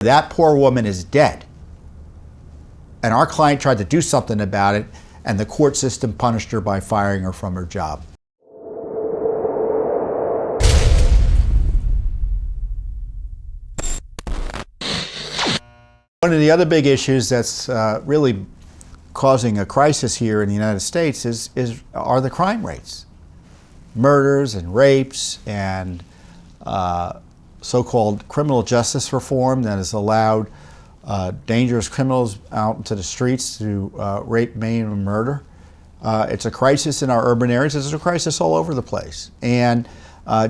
That poor woman is dead. And our client tried to do something about it, and the court system punished her by firing her from her job. One of the other big issues that's really causing a crisis here in the United States are the crime rates. Murders and rapes and so-called criminal justice reform that has allowed dangerous criminals out into the streets to rape, maim, and murder. It's a crisis in our urban areas. It's a crisis all over the place. And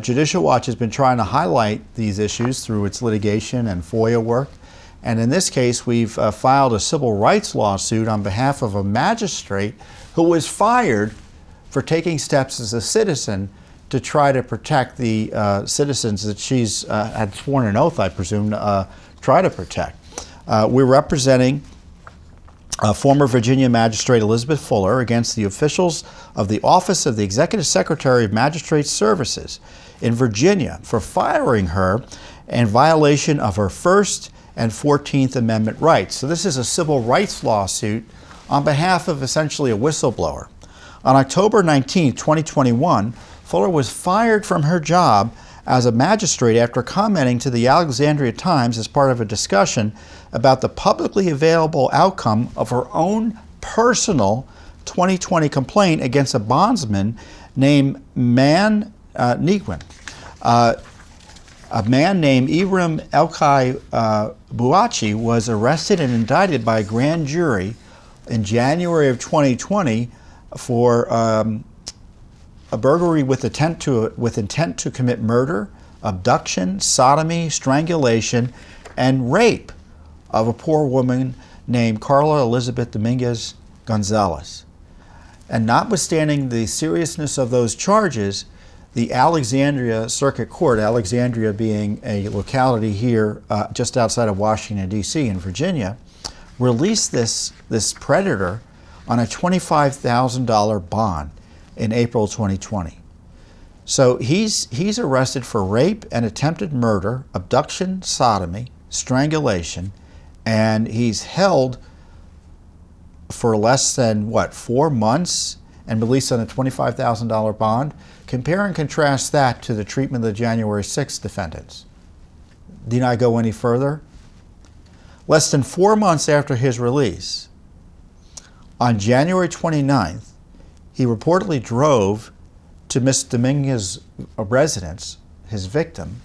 Judicial Watch has been trying to highlight these issues through its litigation and FOIA work. And in this case, we've filed a civil rights lawsuit on behalf of a magistrate who was fired for taking steps as a citizen to try to protect the citizens that she's had sworn an oath, I presume, try to protect. We're representing former Virginia Magistrate Elizabeth Fuller against the officials of the Office of the Executive Secretary of Magistrate Services in Virginia for firing her in violation of her First and 14th Amendment rights. So this is a civil rights lawsuit on behalf of essentially a whistleblower. On October 19, 2021, Fuller was fired from her job as a magistrate after commenting to the Alexandria Times as part of a discussion about the publicly available outcome of her own personal 2020 complaint against a bondsman named Nigwin. A man named Ibrahim Elkai Bouachi was arrested and indicted by a grand jury in January of 2020 for a burglary with intent to commit murder, abduction, sodomy, strangulation, and rape of a poor woman named Karl R. Elizabeth Dominguez Gonzalez. And notwithstanding the seriousness of those charges, the Alexandria Circuit Court, Alexandria being a locality here just outside of Washington, D.C. in Virginia, released this predator on a $25,000 bond in April 2020. So he's arrested for rape and attempted murder, abduction, sodomy, strangulation, and he's held for less than, 4 months and released on a $25,000 bond. Compare and contrast that to the treatment of the January 6th defendants. Need I go any further? Less than 4 months after his release, on January 29th, he reportedly drove to Ms. Dominguez's residence, his victim,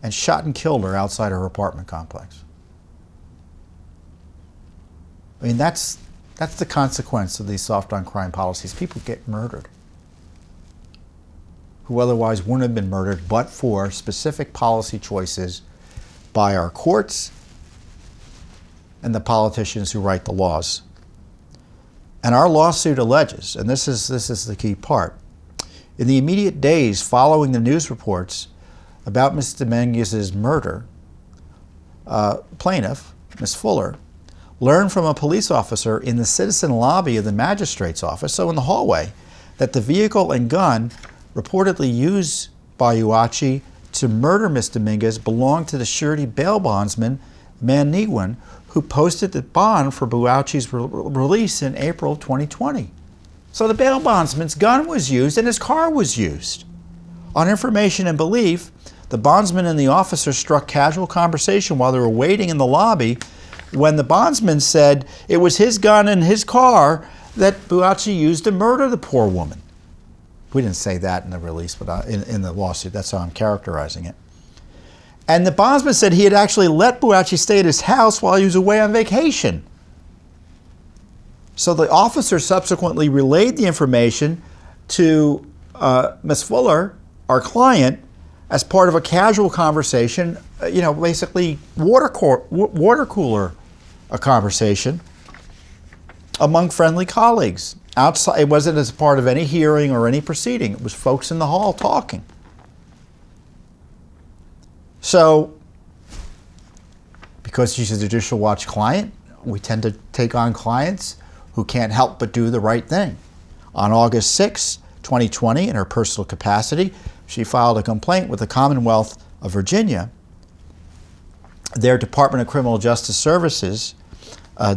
and shot and killed her outside her apartment complex. I mean, that's the consequence of these soft on crime policies. People get murdered who otherwise wouldn't have been murdered but for specific policy choices by our courts and the politicians who write the laws. And our lawsuit alleges, and this is the key part, in the immediate days following the news reports about Ms. Dominguez's murder, plaintiff, Ms. Fuller, learned from a police officer in the citizen lobby of the magistrate's office, so in the hallway, that the vehicle and gun reportedly used by Bouachi to murder Ms. Dominguez belonged to the surety bail bondsman, Nigwin, who posted the bond for Bouachi's release in April 2020. So the bail bondsman's gun was used and his car was used. On information and belief, the bondsman and the officer struck casual conversation while they were waiting in the lobby when the bondsman said it was his gun and his car that Bouachi used to murder the poor woman. We didn't say that in the release, but in the lawsuit, that's how I'm characterizing it. And the bondsman said he had actually let Bouachi stay at his house while he was away on vacation. So the officer subsequently relayed the information to Ms. Fuller, our client, as part of a casual conversation, basically water cooler a conversation among friendly colleagues. Outside, it wasn't as part of any hearing or any proceeding. It was folks in the hall talking. So, because she's a Judicial Watch client, we tend to take on clients who can't help but do the right thing. On August 6, 2020, in her personal capacity, she filed a complaint with the Commonwealth of Virginia their Department of Criminal Justice Services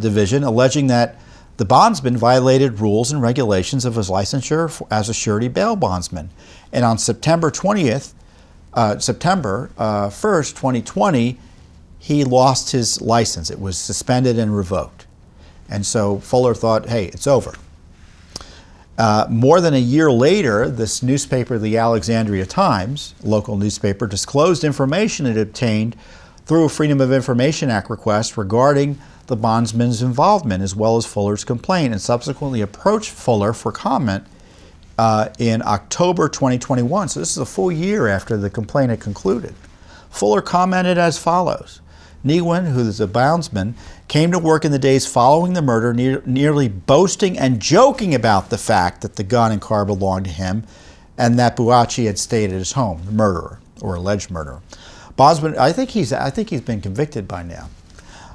division, alleging that the bondsman violated rules and regulations of his licensure as a surety bail bondsman. And on September 1st, 2020, he lost his license. It was suspended and revoked. And so Fuller thought, hey, it's over. More than a year later, this newspaper, the Alexandria Times, local newspaper, disclosed information it obtained through a Freedom of Information Act request regarding the bondsman's involvement as well as Fuller's complaint, and subsequently approached Fuller for comment in October 2021. So this is a full year after the complaint had concluded. Fuller commented as follows. Negwin, who is a bondsman, came to work in the days following the murder, nearly boasting and joking about the fact that the gun and car belonged to him and that Buacci had stayed at his home, the murderer or alleged murderer. Bondsman, I think he's been convicted by now.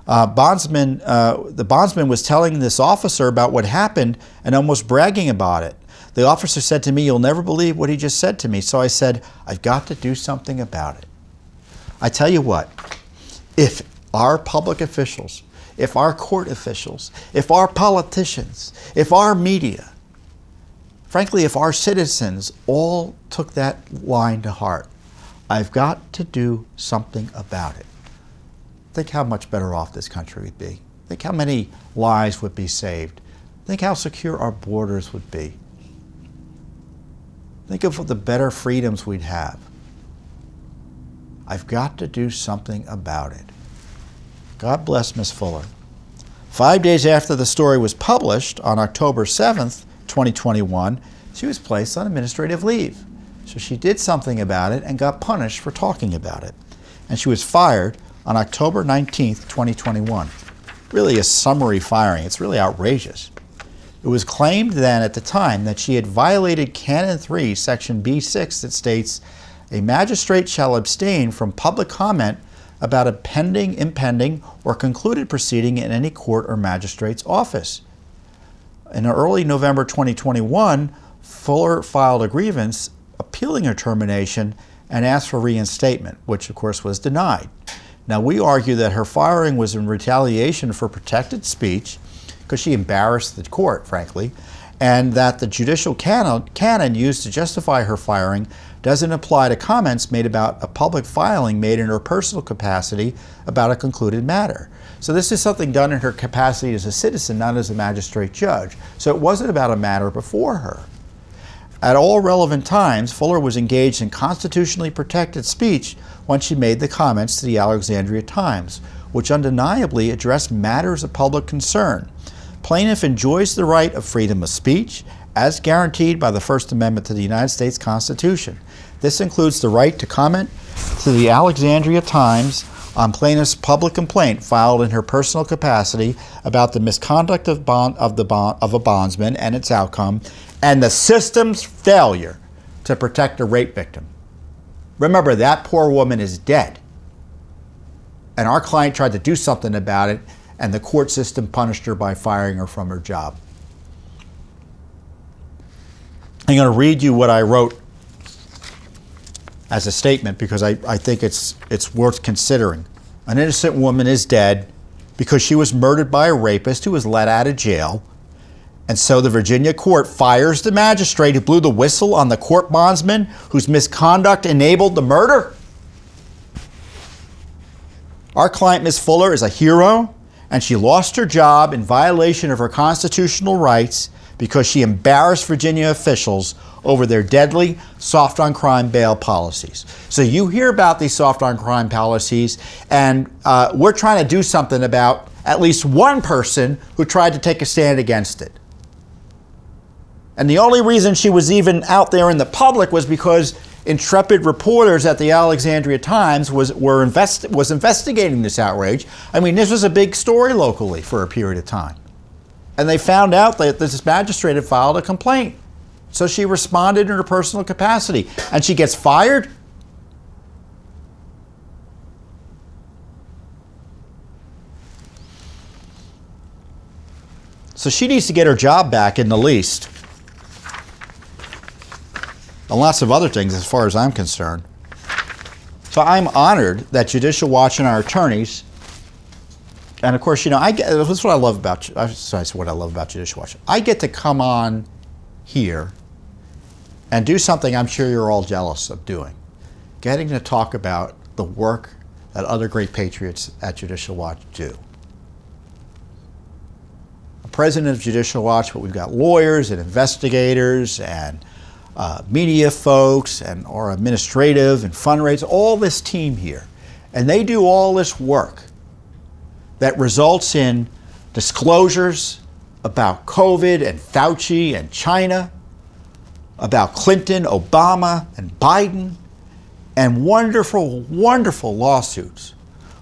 The bondsman was telling this officer about what happened and almost bragging about it. The officer said to me, "You'll never believe what he just said to me." So I said, "I've got to do something about it." I tell you what, if our public officials, if our court officials, if our politicians, if our media, frankly, if our citizens all took that line to heart, I've got to do something about it. Think how much better off this country would be. Think how many lives would be saved. Think how secure our borders would be. Think of the better freedoms we'd have. I've got to do something about it. God bless Miss Fuller. 5 days after the story was published, on October 7th, 2021, she was placed on administrative leave. So she did something about it and got punished for talking about it. And she was fired on October 19th, 2021. Really a summary firing. It's really outrageous. It was claimed then at the time that she had violated Canon 3, Section B6, that states, "A magistrate shall abstain from public comment about a pending, impending, or concluded proceeding in any court or magistrate's office." In early November 2021, Fuller filed a grievance appealing her termination and asked for reinstatement, which of course was denied. Now we argue that her firing was in retaliation for protected speech, because she embarrassed the court, frankly, and that the judicial canon used to justify her firing doesn't apply to comments made about a public filing made in her personal capacity about a concluded matter. So this is something done in her capacity as a citizen, not as a magistrate judge. So it wasn't about a matter before her. At all relevant times, Fuller was engaged in constitutionally protected speech when she made the comments to the Alexandria Times, which undeniably addressed matters of public concern. Plaintiff enjoys the right of freedom of speech as guaranteed by the First Amendment to the United States Constitution. This includes the right to comment to the Alexandria Times on plaintiff's public complaint filed in her personal capacity about the misconduct of a bondsman and its outcome, and the system's failure to protect a rape victim. Remember, that poor woman is dead. And our client tried to do something about it, and the court system punished her by firing her from her job. I'm going to read you what I wrote as a statement because I think it's worth considering. An innocent woman is dead because she was murdered by a rapist who was let out of jail. And so the Virginia court fires the magistrate who blew the whistle on the court bondsman whose misconduct enabled the murder. Our client, Ms. Fuller, is a hero, and she lost her job in violation of her constitutional rights because she embarrassed Virginia officials over their deadly soft-on-crime bail policies. So you hear about these soft-on-crime policies, and we're trying to do something about at least one person who tried to take a stand against it. And the only reason she was even out there in the public was because intrepid reporters at the Alexandria Times was investigating this outrage. I mean, this was a big story locally for a period of time. And they found out that this magistrate had filed a complaint. So she responded in her personal capacity. And she gets fired? So she needs to get her job back in the least. And lots of other things as far as I'm concerned. So I'm honored that Judicial Watch and our attorneys, and of course, this is what I love about, that's what I love about Judicial Watch. I get to come on here and do something I'm sure you're all jealous of doing. Getting to talk about the work that other great patriots at Judicial Watch do. I'm president of Judicial Watch, but we've got lawyers and investigators and media folks and our administrative and fundraising, all this team here. And they do all this work that results in disclosures about COVID and Fauci and China, about Clinton, Obama, and Biden, and wonderful, wonderful lawsuits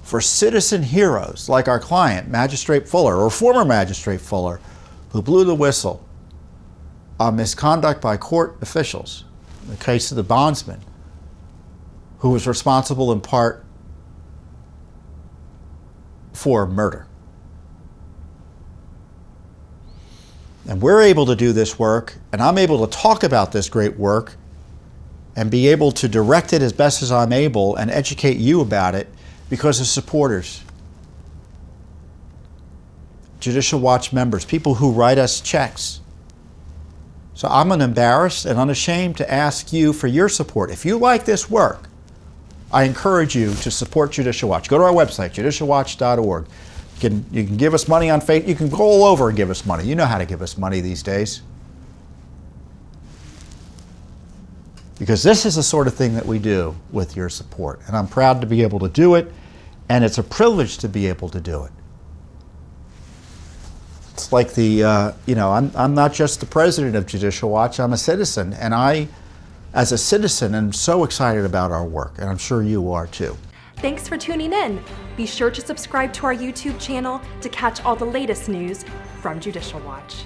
for citizen heroes like our client, Magistrate Fuller, or former Magistrate Fuller, who blew the whistle on misconduct by court officials in the case of the bondsman, who was responsible in part for murder. And we're able to do this work, and I'm able to talk about this great work and be able to direct it as best as I'm able and educate you about it because of supporters, Judicial Watch members, people who write us checks. So I'm unembarrassed and unashamed to ask you for your support. If you like this work, I encourage you to support Judicial Watch. Go to our website, judicialwatch.org. You can give us money on Facebook. You can go all over and give us money. You know how to give us money these days. Because this is the sort of thing that we do with your support. And I'm proud to be able to do it, and it's a privilege to be able to do it. It's like I'm not just the president of Judicial Watch, I'm a citizen, and I, as a citizen, am so excited about our work, and I'm sure you are too. Thanks for tuning in. Be sure to subscribe to our YouTube channel to catch all the latest news from Judicial Watch.